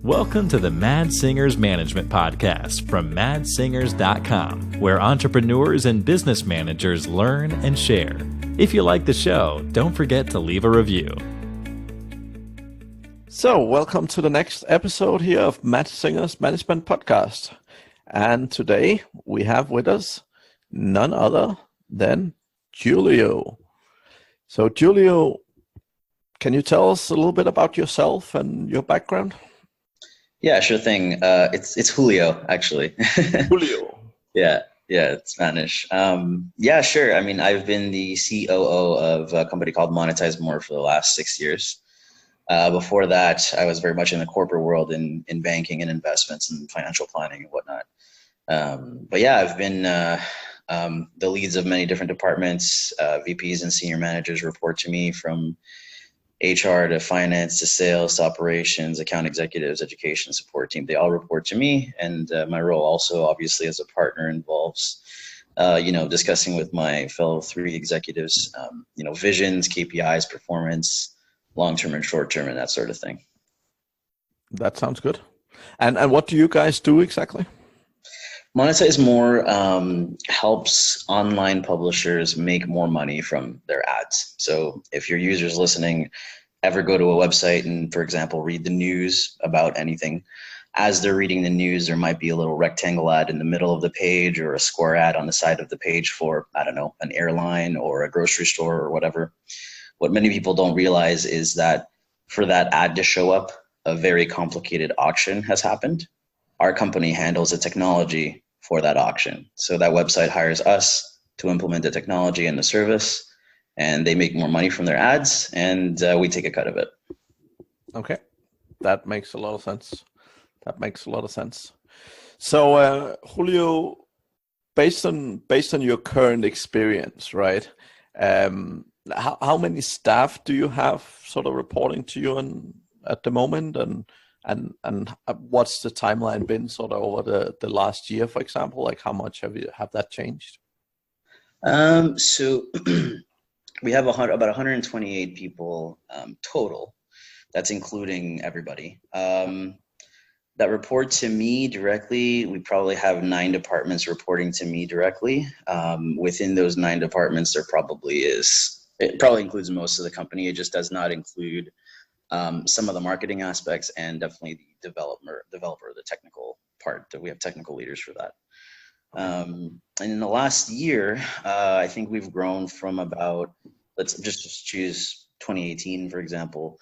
Welcome to the Mad Singers Management Podcast from madsingers.com, where entrepreneurs and business managers learn and share. If you like the show, don't forget to leave a review. So, welcome to the next episode here of Mad Singers Management Podcast. And today we have with us none other than Julio. So, Julio, can you tell us a little bit about yourself and your background? Yeah, sure thing. It's Julio, actually. Julio. Yeah, it's Spanish. Yeah, sure. I mean, I've been the COO of a company called Monetize More for the last 6 years. Before that, I was very much in the corporate world in banking and investments and financial planning and whatnot. But yeah, I've been the leads of many different departments. VPs and senior managers report to me, from HR to finance to sales to operations, account executives, education support team. They all report to me, and my role also, obviously, as a partner involves, discussing with my fellow 3 executives, visions, KPIs, performance, long-term and short-term, and that sort of thing. That sounds good. And what do you guys do exactly? Monetize More helps online publishers make more money from their ads. So if your users listening ever go to a website and, for example, read the news about anything, as they're reading the news, there might be a little rectangle ad in the middle of the page or a square ad on the side of the page for, I don't know, an airline or a grocery store or whatever. What many people don't realize is that for that ad to show up, a very complicated auction has happened. Our company handles the technology for that auction. So that website hires us to implement the technology and the service, and they make more money from their ads, and we take a cut of it. Okay, that makes a lot of sense. So, Julio, based on your current experience, right? How many staff do you have sort of reporting to you at the moment, and what's the timeline been sort of over the last year, for example? Like, how much have that changed? So we have about 128 people total. That's including everybody. That report to me directly. We probably have 9 departments reporting to me directly. Within those 9 departments, it probably includes most of the company. It just does not include some of the marketing aspects, and definitely the developer, the technical part. That we have technical leaders for that. And in the last year, I think we've grown from about, let's just choose 2018, for example.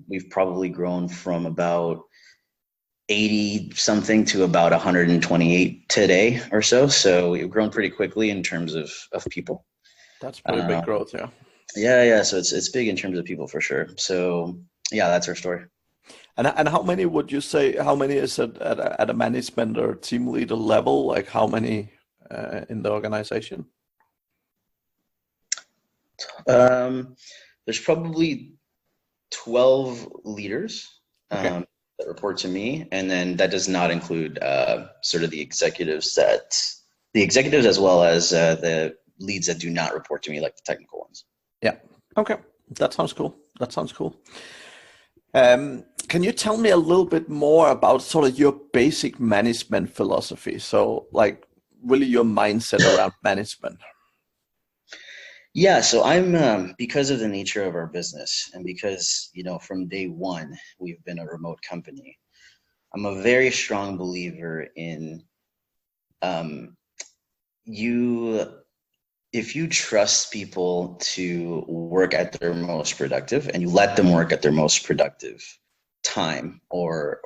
We've probably grown from about 80 something to about 128 today or so. So we've grown pretty quickly in terms of people. That's pretty big growth, yeah. Yeah. So it's big in terms of people for sure. So yeah, that's our story. And how many would you say? How many is it at a management or team leader level? Like, how many in the organization? There's probably 12 leaders that report to me, and then that does not include sort of the executives as well as the leads that do not report to me, like the technical ones. Yeah. Okay. That sounds cool. Can you tell me a little bit more about sort of your basic management philosophy? So, like, really your mindset around management. Yeah. So I'm, because of the nature of our business, and because, from day one, we've been a remote company, I'm a very strong believer in if you trust people to work at their most productive, and you let them work at their most productive time, or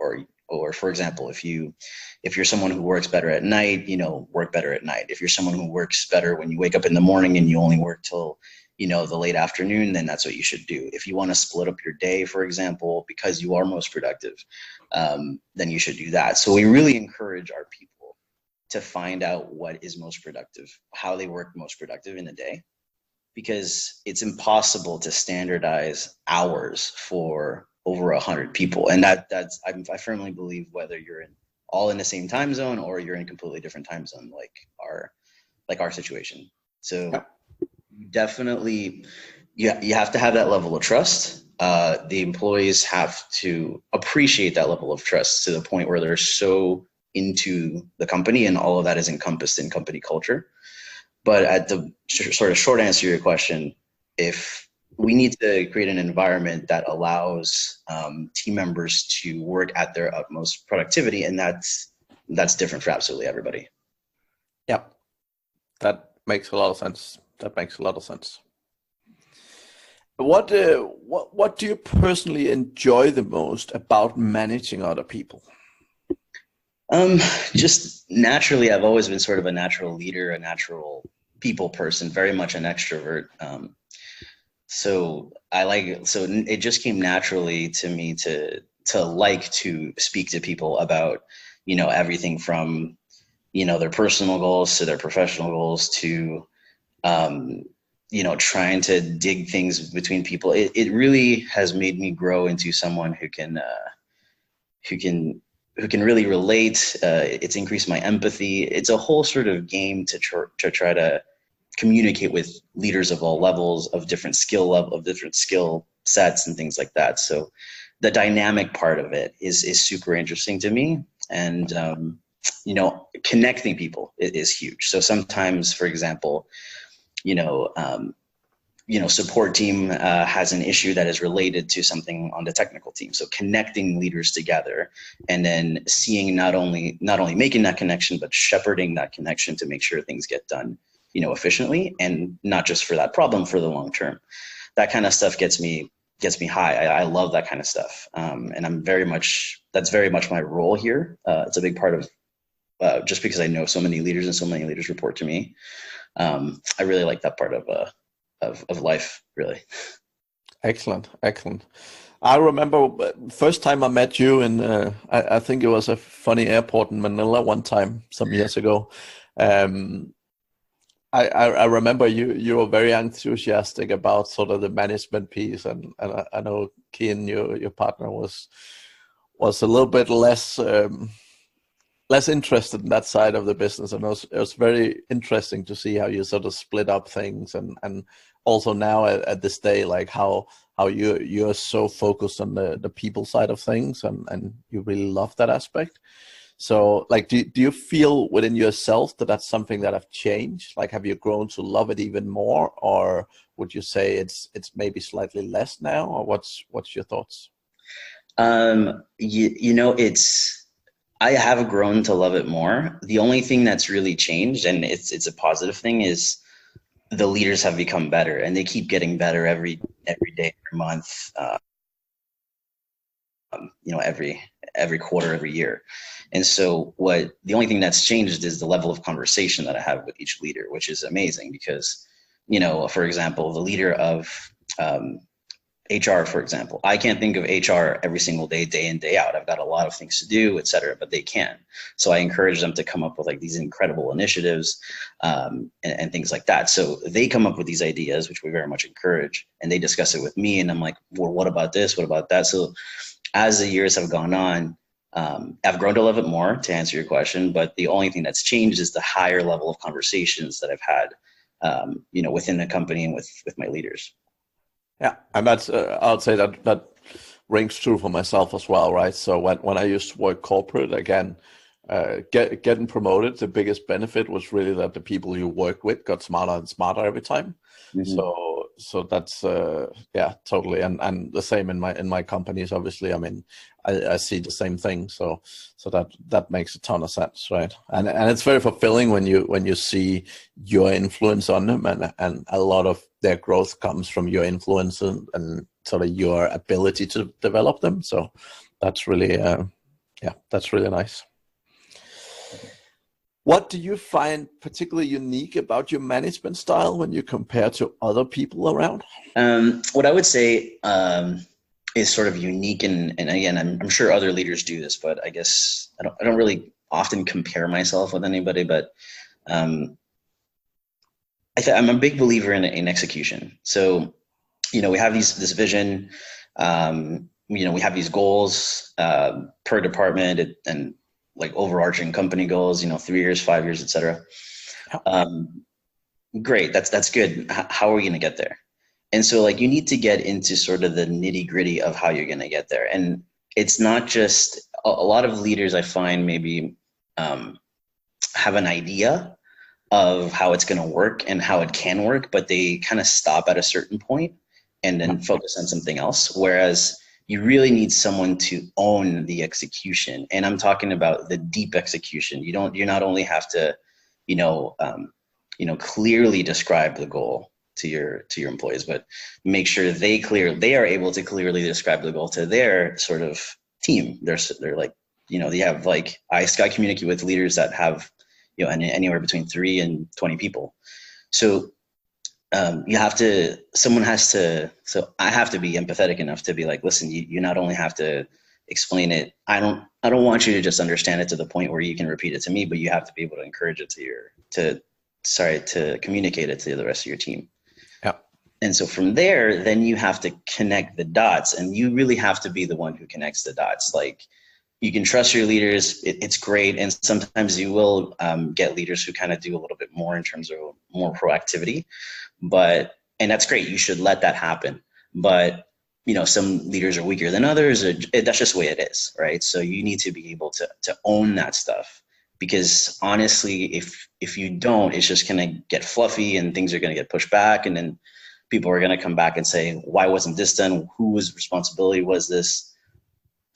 for example, if you're someone who works better at night, work better at night. If you're someone who works better when you wake up in the morning and you only work till the late afternoon, then that's what you should do. If you want to split up your day, for example, because you are most productive, then you should do that. So we really encourage our people to find out what is most productive, how they work most productive in a day, because it's impossible to standardize hours for over 100 people. And I firmly believe, whether you're all in the same time zone or you're in a completely different time zone, like our situation. So definitely you have to have that level of trust. the employees have to appreciate that level of trust to the point where they're so into the company, and all of that is encompassed in company culture. But at the sort of short answer to your question, if we need to create an environment that allows team members to work at their utmost productivity, and that's different for absolutely everybody. Yeah, that makes a lot of sense. That makes a lot of sense. What do you personally enjoy the most about managing other people? Just naturally, I've always been sort of a natural leader, a natural people person, very much an extrovert. So it just came naturally to me to like to speak to people about, everything from, their personal goals to their professional goals to, trying to dig things between people. It really has made me grow into someone who can really relate. It's increased my empathy. It's a whole sort of game to try to communicate with leaders of all levels, of different skill sets and things like that. So the dynamic part of it is super interesting to me. And, connecting people is huge. So sometimes, for example, support team has an issue that is related to something on the technical team. So connecting leaders together, and then seeing not only making that connection, but shepherding that connection to make sure things get done, efficiently, and not just for that problem, for the long term. That kind of stuff gets me high. I love that kind of stuff, and that's very much my role here. It's a big part of just because I know so many leaders and so many leaders report to me. I really like that part of life, really. Excellent. I remember first time I met you in, I think it was a funny airport in Manila one time, some years ago. I remember you were very enthusiastic about sort of the management piece, and I know Kian, your partner, was a little bit less interested in that side of the business, and it was very interesting to see how you sort of split up things, and also now at this day, like how you're so focused on the people side of things, and you really love that aspect. So, like, do you feel within yourself that that's something that have changed? Like, have you grown to love it even more, or would you say it's maybe slightly less now, or what's your thoughts? I have grown to love it more. The only thing that's really changed, and it's a positive thing, is the leaders have become better, and they keep getting better every day, every month, every quarter, every year. And so the only thing that's changed is the level of conversation that I have with each leader, which is amazing because, for example, the leader of HR, for example, I can't think of HR every single day in, day out. I've got a lot of things to do, et cetera, but they can. So I encourage them to come up with like these incredible initiatives and things like that. So they come up with these ideas, which we very much encourage, and they discuss it with me. And I'm like, well, what about this? What about that? So as the years have gone on, I've grown to love it more, to answer your question, but the only thing that's changed is the higher level of conversations that I've had, within the company and with my leaders. Yeah, and that's I would say that rings true for myself as well, right? So when I used to work corporate, again, getting promoted, the biggest benefit was really that the people you work with got smarter and smarter every time. Mm-hmm. So that's totally, and the same in my companies. Obviously, I mean, I see the same thing. So that makes a ton of sense, right? And it's very fulfilling when you see your influence on them, and a lot of their growth comes from your influence and sort of your ability to develop them. So that's really that's really nice. What do you find particularly unique about your management style when you compare to other people around? What I would say is sort of unique, and again, I'm sure other leaders do this, but I guess I don't really often compare myself with anybody, but I'm a big believer in execution. So, we have this vision, we have these goals per department and like overarching company goals, 3 years, 5 years, et cetera. Great. That's good. How are we going to get there? And so like you need to get into sort of the nitty gritty of how you're going to get there. And it's not just a lot of leaders I find maybe have an idea of how it's going to work and how it can work, but they kind of stop at a certain point and then focus on something else. Whereas you really need someone to own the execution. And I'm talking about the deep execution. You not only have to, clearly describe the goal to your employees, but make sure they are able to clearly describe the goal to their sort of team. They're like, they have like, I communicate with leaders that have, anywhere between 3 and 20 people. So someone has to, so I have to be empathetic enough to be like, listen, you not only have to explain it. I don't want you to just understand it to the point where you can repeat it to me, but you have to be able to encourage it to communicate it to the rest of your team. Yeah. And so from there, then you have to connect the dots, and you really have to be the one who connects the dots. Like, you can trust your leaders. It's great. And sometimes you will get leaders who kind of do a little bit more in terms of more proactivity, and that's great. You should let that happen. But, some leaders are weaker than others. That's just the way it is, right? So you need to be able to own that stuff, because honestly, if you don't, it's just going to get fluffy and things are going to get pushed back. And then people are going to come back and say, why wasn't this done? Whose responsibility was this?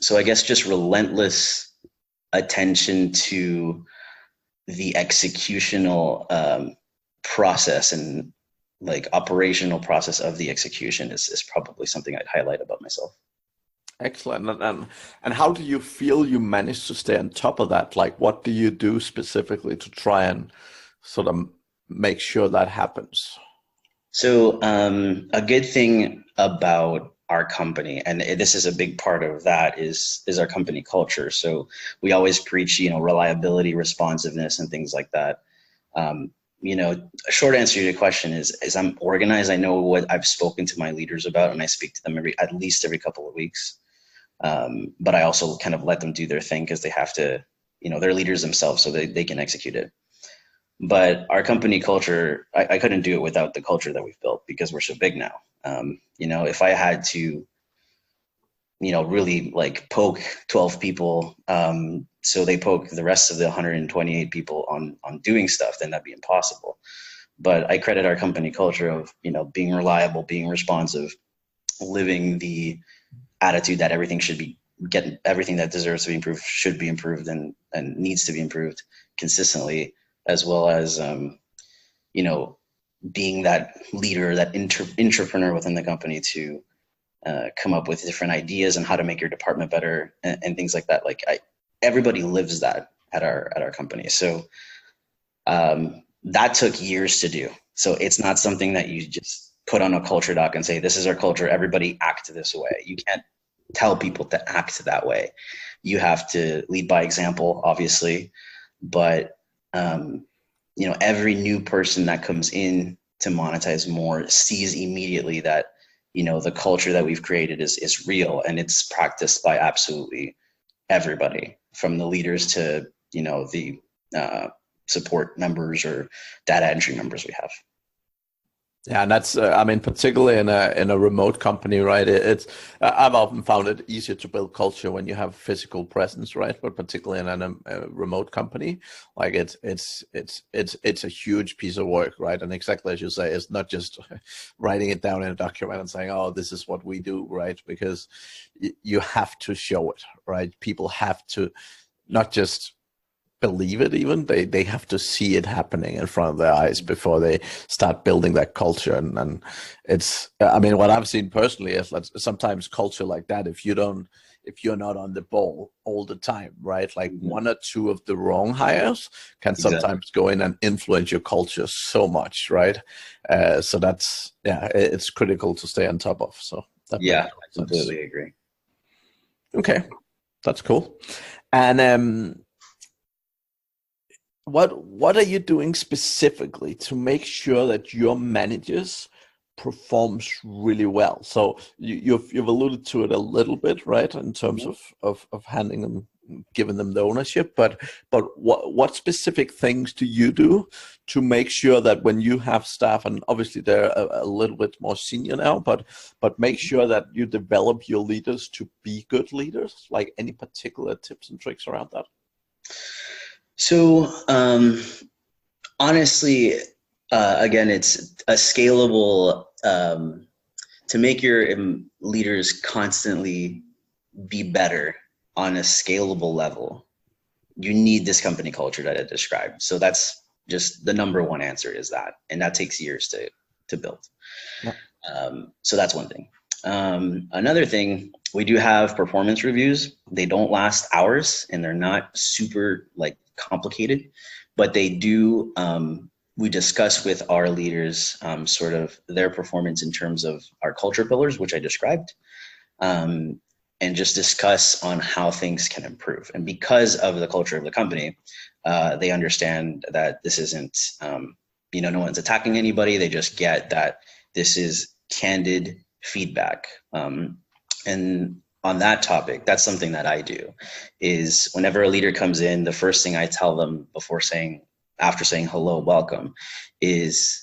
So I guess just relentless attention to the executional process and like operational process of the execution is probably something I'd highlight about myself. Excellent. And how do you feel you manage to stay on top of that? Like, what do you do specifically to try and sort of make sure that happens? So a good thing about our company, and this is a big part of that, is our company culture. So we always preach, reliability, responsiveness, and things like that. A short answer to your question is I'm organized. I know what I've spoken to my leaders about, and I speak to them at least every couple of weeks. But I also kind of let them do their thing, because they have to, they're leaders themselves, so they can execute it. But our company culture, I couldn't do it without the culture that we've built, because we're so big now. If I had to, really like poke 12 people, so they poke the rest of the 128 people on doing stuff, then that'd be impossible. But I credit our company culture of, being reliable, being responsive, living the attitude that everything that deserves to be improved should be improved and needs to be improved consistently, as well as, being that leader, that entrepreneur within the company to come up with different ideas on how to make your department better and things like that. Like, everybody lives that at our company. So that took years to do. So it's not something that you just put on a culture doc and say, this is our culture, everybody act this way. You can't tell people to act that way. You have to lead by example, obviously, but every new person that comes in to monetize more sees immediately that, the culture that we've created is real, and it's practiced by absolutely everybody, from the leaders to, the support members or data entry members we have. Yeah, and that's particularly in a remote company, right? I've often found it easier to build culture when you have physical presence, right? But particularly in a remote company, like it's a huge piece of work, right? And exactly as you say, it's not just writing it down in a document and saying, "Oh, this is what we do," right? Because you have to show it, right? People have to not just believe it, even they have to see it happening in front of their eyes before they start building that culture. And it's, what I've seen personally is that sometimes culture like that, if you're not on the ball all the time, right? Like one or two of the wrong hires can sometimes go in and influence your culture so much, right? So that's, it's critical to stay on top of. So that I completely agree. Okay, that's cool. And what are you doing specifically to make sure that your managers performs really well. So you've alluded to it a little bit, right, in terms of handing them, giving them the ownership. But what specific things do you do to make sure that when you have staff, and obviously they're a little bit more senior now, but make sure that you develop your leaders to be good leaders? Like any particular tips and tricks around that? So honestly, again, it's a scalable, to make your leaders constantly be better on a scalable level, you need this company culture that I described. So that's just the number one answer, is that, and that takes years to build. Yeah. So that's one thing. Another thing, we do have performance reviews. They don't last hours and they're not super like complicated, but they do, we discuss with our leaders sort of their performance in terms of our culture pillars, which I described, and just discuss on how things can improve. And because of the culture of the company, they understand that this isn't, no one's attacking anybody. They just get that this is candid feedback. And on that topic, that's something that I do, is whenever a leader comes in, the first thing I tell them after saying hello, welcome, is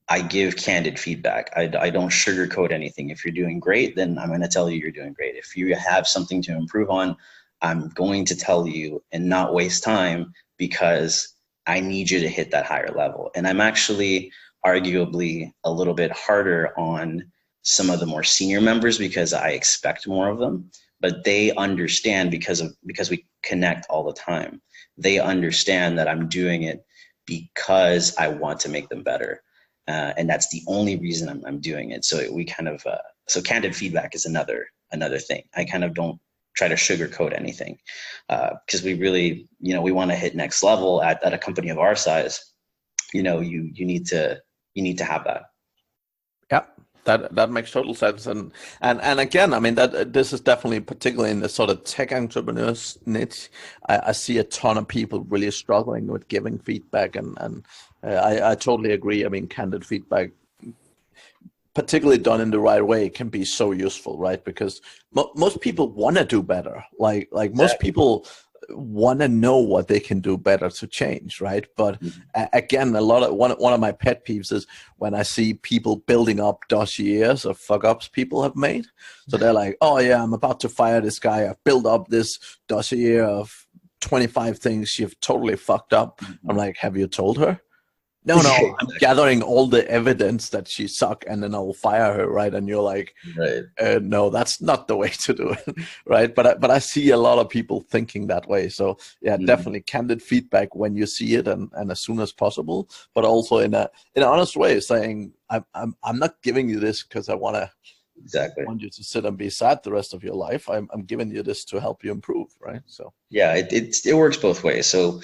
I give candid feedback. I don't sugarcoat anything. If you're doing great, then I'm going to tell you you're doing great. If you have something to improve on, I'm going to tell you and not waste time, because I need you to hit that higher level. And I'm actually arguably a little bit harder on some of the more senior members because I expect more of them, but they understand because we connect all the time. They understand that I'm doing it because I want to make them better. And that's the only reason I'm doing it. So we kind of, so candid feedback is another thing. I kind of don't try to sugarcoat anything, because we really, we want to hit next level at a company of our size. You need to have that. Yeah. That makes total sense, and again, I mean, that this is definitely, particularly in the sort of tech entrepreneurs niche, I see a ton of people really struggling with giving feedback, and I totally agree. I mean, candid feedback, particularly done in the right way, can be so useful, right? Because most people want to do better. Like most people want to know what they can do better to change, right? But again, one of my pet peeves is when I see people building up dossiers of fuck ups people have made. So they're like, oh yeah, I'm about to fire this guy. I've built up this dossier of 25 things you've totally fucked up. I'm like, have you told her? No, I'm gathering all the evidence that she suck, and then I'll fire her, right? And you're like, right. No, that's not the way to do it, right? But I see a lot of people thinking that way. So yeah, definitely candid feedback when you see it, and as soon as possible, but also in an honest way, saying I'm not giving you this because I want you to sit and be sad the rest of your life. I'm giving you this to help you improve, right? So yeah, it works both ways. So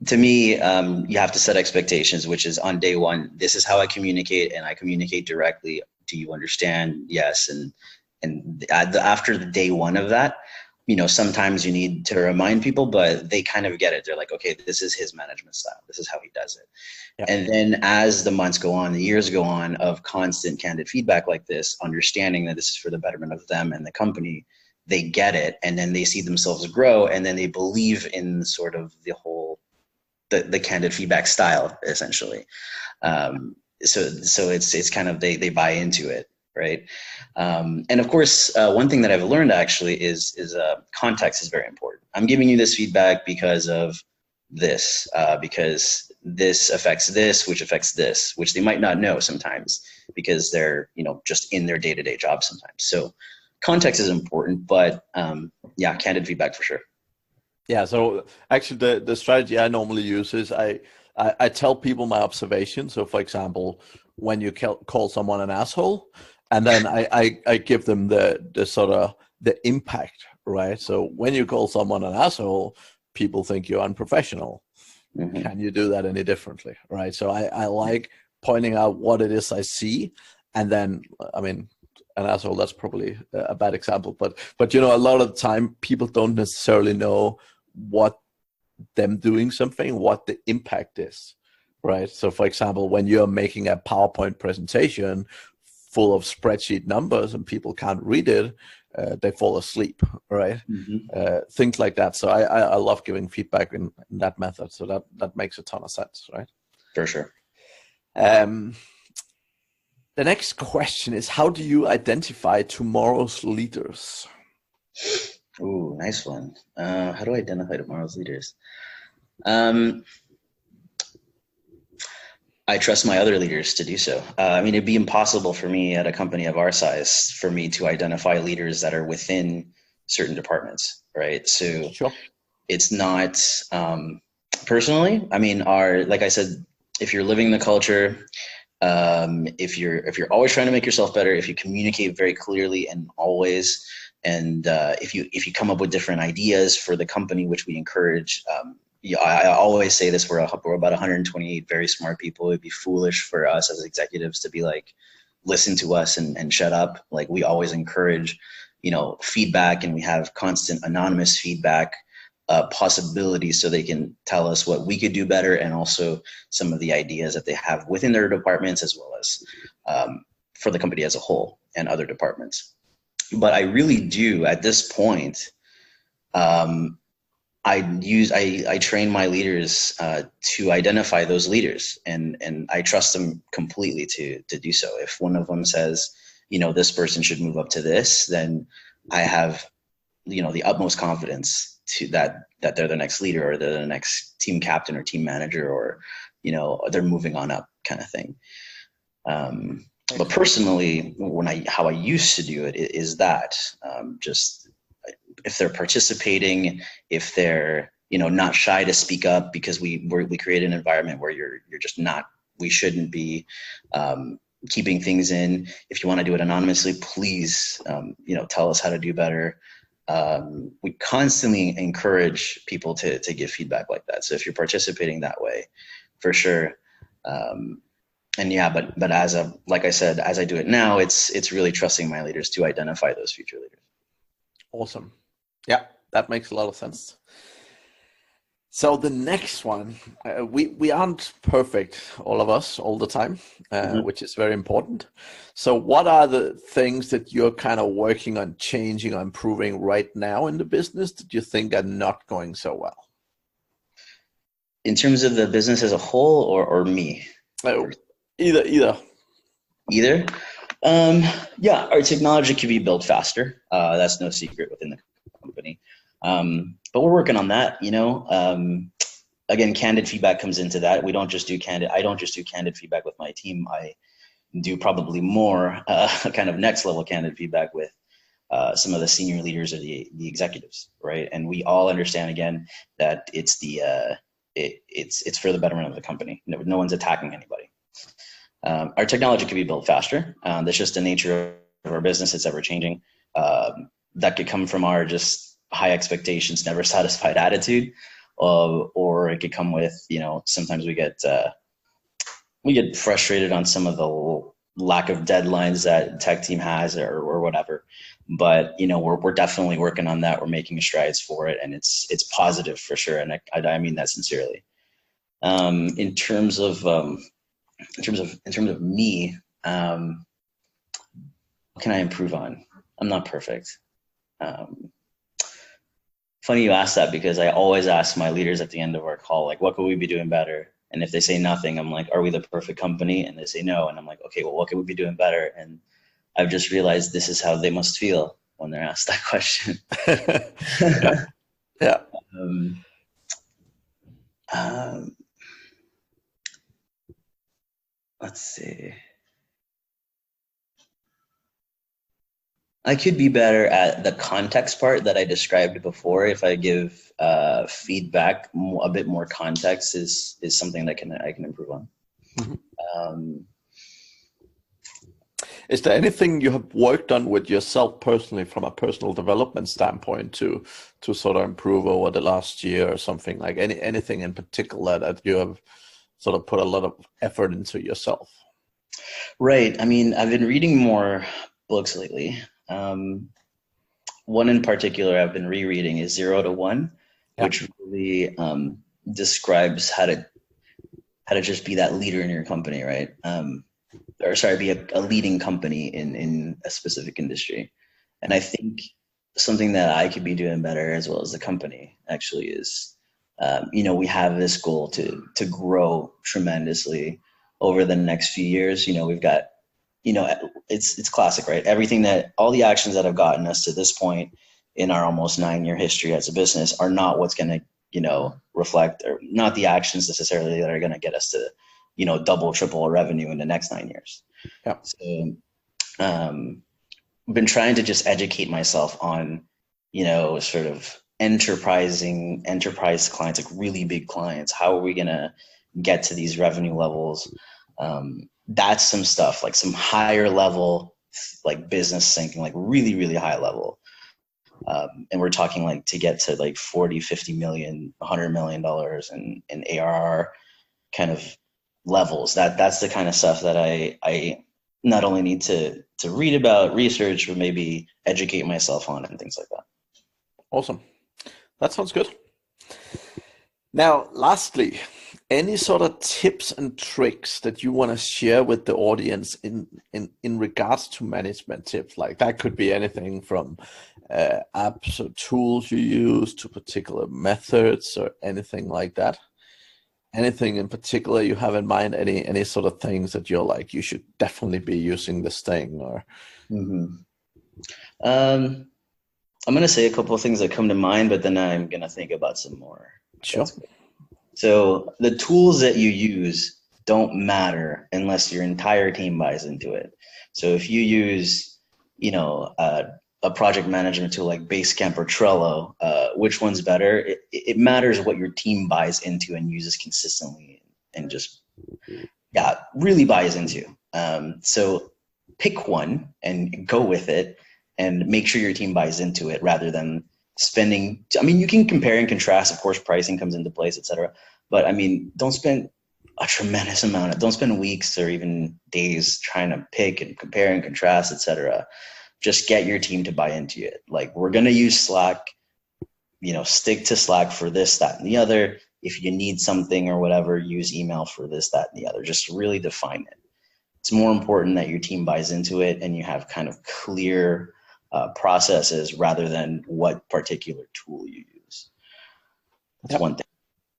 to me, you have to set expectations, which is on day one, this is how I communicate, and I communicate directly. Do you understand? Yes. And after the day one of that, sometimes you need to remind people, but they kind of get it. They're like, okay, this is his management style. This is how he does it. Yeah. And then as the months go on, the years go on of constant candid feedback like this, understanding that this is for the betterment of them and the company, they get it. And then they see themselves grow, and then they believe in sort of the whole, the candid feedback style, essentially. So it's kind of, they buy into it, right? And of course, one thing that I've learned actually is context is very important. I'm giving you this feedback because of this, because this affects this, which they might not know sometimes because they're just in their day-to-day job sometimes. So context is important, but yeah, candid feedback for sure. Yeah, so actually the strategy I normally use is I tell people my observations. So for example, when you call someone an asshole, and then I give them the sort of the impact, right? So when you call someone an asshole, people think you're unprofessional. Mm-hmm. Can you do that any differently, right? So I like pointing out what it is I see, and then, I mean, an asshole, that's probably a bad example, but a lot of the time people don't necessarily know what them doing something, what the impact is, right? So for example, when you're making a PowerPoint presentation full of spreadsheet numbers and people can't read it, they fall asleep, right? Things like that. So I love giving feedback in that method. So that makes a ton of sense, right? For sure. The next question is, how do you identify tomorrow's leaders? Ooh, nice one. How do I identify tomorrow's leaders? I trust my other leaders to do so. I mean, it'd be impossible for me at a company of our size for me to identify leaders that are within certain departments, right? So Sure. it's not personally. I mean, like I said, if you're living the culture, if you're always trying to make yourself better, if you communicate very clearly and always, and if you come up with different ideas for the company, which we encourage. I always say this, we're about 128 very smart people. It'd be foolish for us as executives to be like, listen to us and shut up. Like, we always encourage, feedback, and we have constant anonymous feedback possibilities so they can tell us what we could do better, and also some of the ideas that they have within their departments, as well as for the company as a whole and other departments. But I really do, at this point, I train my leaders to identify those leaders, and I trust them completely to do so. If one of them says, this person should move up to this, then I have, the utmost confidence to that they're the next leader, or they're the next team captain or team manager, or, they're moving on up, kind of thing. But personally, how I used to do it is that just, if they're participating, if they're, not shy to speak up, because we create an environment where you're just not, we shouldn't be keeping things in. If you want to do it anonymously, please, tell us how to do better. We constantly encourage people to give feedback like that. So if you're participating that way, for sure. And yeah, but like I said, as I do it now, it's really trusting my leaders to identify those future leaders. Awesome. Yeah, that makes a lot of sense. So the next one, we aren't perfect, all of us, all the time, which is very important. So what are the things that you're kind of working on changing or improving right now in the business that you think are not going so well? In terms of the business as a whole, or me? Either. Either. Yeah, our technology can be built faster. That's no secret within the company. But we're working on that, again, candid feedback comes into that. I don't just do candid feedback with my team. I do probably more kind of next level candid feedback with some of the senior leaders or the executives, right? And we all understand, again, that it's it's for the betterment of the company. No one's attacking anybody. Our technology can be built faster. That's just the nature of our business. It's ever changing. That could come from our just high expectations, never satisfied attitude, or it could come with, sometimes we get frustrated on some of the lack of deadlines that tech team has, or whatever. But we're definitely working on that. We're making strides for it, and it's positive for sure. And I mean that sincerely. In terms of me, what can I improve on? I'm not perfect. Funny you ask that, because I always ask my leaders at the end of our call, like, what could we be doing better? And if they say nothing, I'm like, are we the perfect company? And they say no. And I'm like, okay, well, what could we be doing better? And I've just realized this is how they must feel when they're asked that question. Yeah. Let's see. I could be better at the context part that I described before. If I give feedback, a bit more context is something that I can improve on. Mm-hmm. Is there anything you have worked on with yourself personally, from a personal development standpoint, to sort of improve over the last year, or something like anything in particular that you have sort of put a lot of effort into yourself? Right. I mean, I've been reading more books lately. One in particular I've been rereading is 0 to 1, which really describes how to just be that leader in your company, right? be a leading company in a specific industry. And I think something that I could be doing better, as well as the company, actually, is, we have this goal to grow tremendously over the next few years. We've got, it's classic, right? All the actions that have gotten us to this point in our almost 9-year history as a business are not what's going to, reflect, or not the actions necessarily that are going to get us to, double, triple revenue in the next 9 years. Yeah. So, I've been trying to just educate myself on, sort of enterprise clients, like really big clients. How are we going to get to these revenue levels? That's some stuff, like some higher level, like business thinking, like really, really high level. And we're talking like to get to like 40, 50 million, $100 million in ARR kind of levels. That's the kind of stuff that I not only need to read about, research, but maybe educate myself on and things like that. Awesome. That sounds good. Now, lastly, any sort of tips and tricks that you want to share with the audience in regards to management tips? Like that could be anything from apps or tools you use to particular methods or anything like that. Anything in particular you have in mind? Any sort of things that you're like, you should definitely be using this thing? Or I'm going to say a couple of things that come to mind, but then I'm going to think about some more. Sure. So the tools that you use don't matter unless your entire team buys into it. So if you use, a project management tool like Basecamp or Trello, which one's better? It matters what your team buys into and uses consistently and just, really buys into. So pick one and go with it and make sure your team buys into it rather than spending. I mean, you can compare and contrast, of course, pricing comes into place, etc. But I mean, don't spend a tremendous amount don't spend weeks or even days trying to pick and compare and contrast, etc. Just get your team to buy into it. Like, we're going to use Slack, stick to Slack for this, that, and the other. If you need something or whatever, use email for this, that, and the other. Just really define it. It's more important that your team buys into it and you have kind of clear processes rather than what particular tool you use. That's one thing.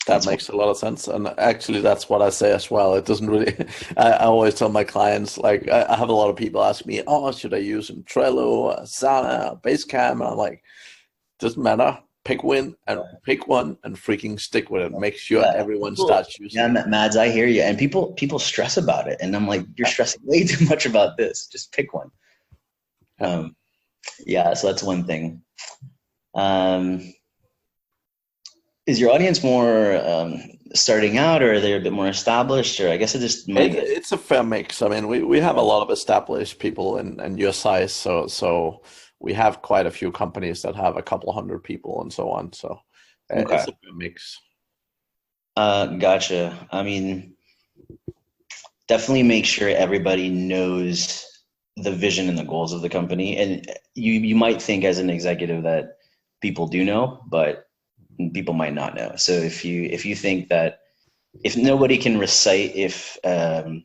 That makes a lot of sense. And actually, that's what I say as well. It doesn't really, I always tell my clients, like, I have a lot of people ask me, should I use Trello, Asana, Basecamp? And I'm like, doesn't matter. Pick one and freaking stick with it. Make sure everyone starts using it. Yeah, Mads, I hear you. And people stress about it. And I'm like, you're stressing way too much about this. Just pick one. So that's one thing. Is your audience more starting out, or are they a bit more established? Or I guess it's a fair mix. I mean, we have a lot of established people in your size, so we have quite a few companies that have a couple hundred people and so on. So it's a fair mix. Gotcha. I mean, definitely make sure everybody knows the vision and the goals of the company. And you might think as an executive that people do know, but people might not know. So if you think that if nobody can recite, if the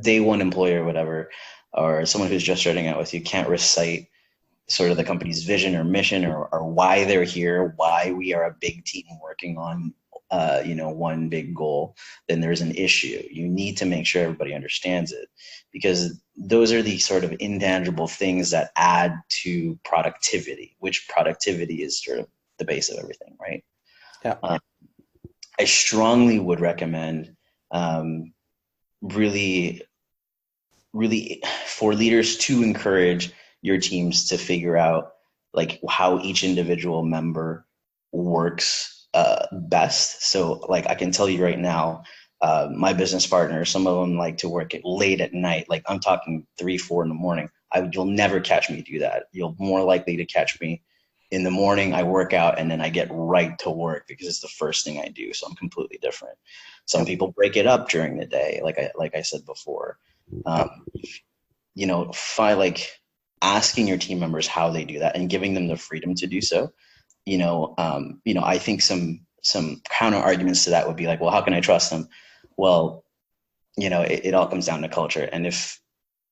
day one employer or whatever, or someone who's just starting out with you can't recite sort of the company's vision or mission or why they're here, why we are a big team working on one big goal, then there's an issue. You need to make sure everybody understands it, because those are the sort of intangible things that add to productivity, which productivity is sort of the base of everything, right? Yeah. I strongly would recommend really for leaders to encourage your teams to figure out like how each individual member works best. So like, I can tell you right now, my business partners, some of them like to work late at night. Like, I'm talking 3, 4 in the morning. You'll never catch me do that. You'll more likely to catch me in the morning. I work out and then I get right to work because it's the first thing I do. So I'm completely different. Some people break it up during the day. Like I said before, asking your team members how they do that and giving them the freedom to do so. I think some counter arguments to that would be like, well, how can I trust them? Well, it all comes down to culture. And if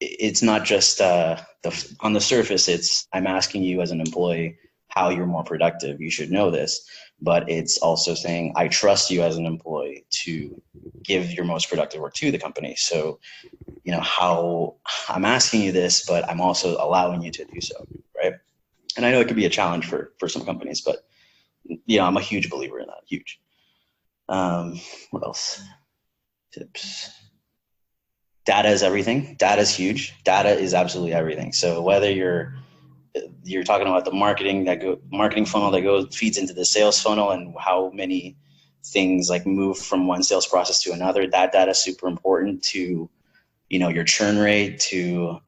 it's not just on the surface, it's I'm asking you as an employee how you're more productive. You should know this, but it's also saying I trust you as an employee to give your most productive work to the company. So, how I'm asking you this, but I'm also allowing you to do so, right? And I know it could be a challenge for some companies, but I'm a huge believer in that. Huge. What else? Tips. Data is everything. Data is huge. Data is absolutely everything. So whether you're talking about the marketing funnel that feeds into the sales funnel and how many things like move from one sales process to another, that data is super important to, your churn rate, to,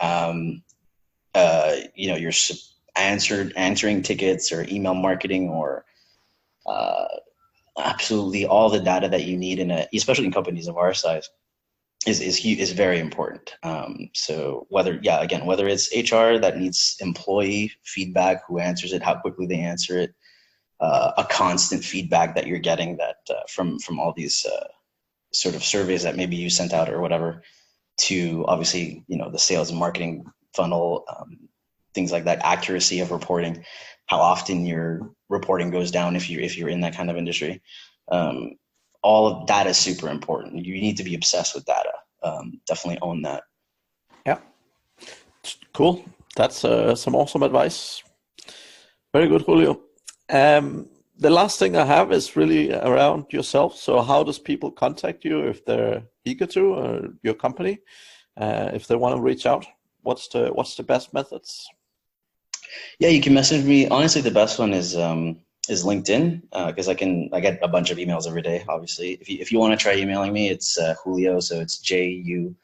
your answering tickets or email marketing, or absolutely all the data that you need especially in companies of our size is very important. So whether it's HR that needs employee feedback, who answers it, how quickly they answer it, a constant feedback that you're getting that from all these sort of surveys that maybe you sent out or whatever, to obviously the sales and marketing funnel, things like that, accuracy of reporting, how often your reporting goes down if you're in that kind of industry. All of that is super important. You need to be obsessed with data. Definitely own that. Yeah, cool. That's some awesome advice. Very good, Julio. The last thing I have is really around yourself. So how does people contact you if they're eager to, or your company, if they want to reach out? What's the best methods? Yeah, you can message me. Honestly, the best one is LinkedIn, because I get a bunch of emails every day. Obviously, if you want to try emailing me, it's Julio, so it's JULIO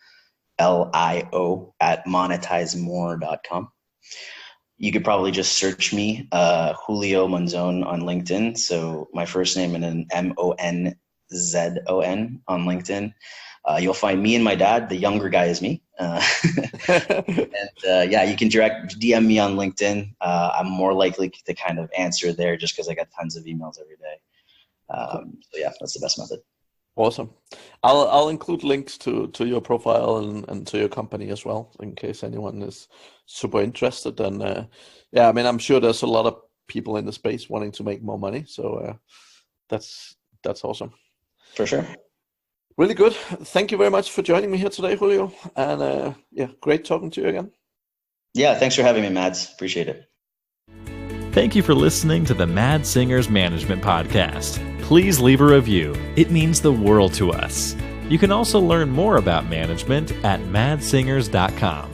@monetizemore.com. You could probably just search me, Julio Monzon, on LinkedIn. So my first name and then MONZON on LinkedIn. You'll find me and my dad. The younger guy is me. And you can direct DM me on LinkedIn. I'm more likely to kind of answer there just because I get tons of emails every day. So yeah, that's the best method. Awesome. I'll include links to your profile and to your company as well, in case anyone is super interested. And I'm sure there's a lot of people in the space wanting to make more money. So that's awesome. For sure. Really good. Thank you very much for joining me here today, Julio. And great talking to you again. Yeah, thanks for having me, Mads. Appreciate it. Thank you for listening to the Mad Singers Management Podcast. Please leave a review. It means the world to us. You can also learn more about management at madsingers.com.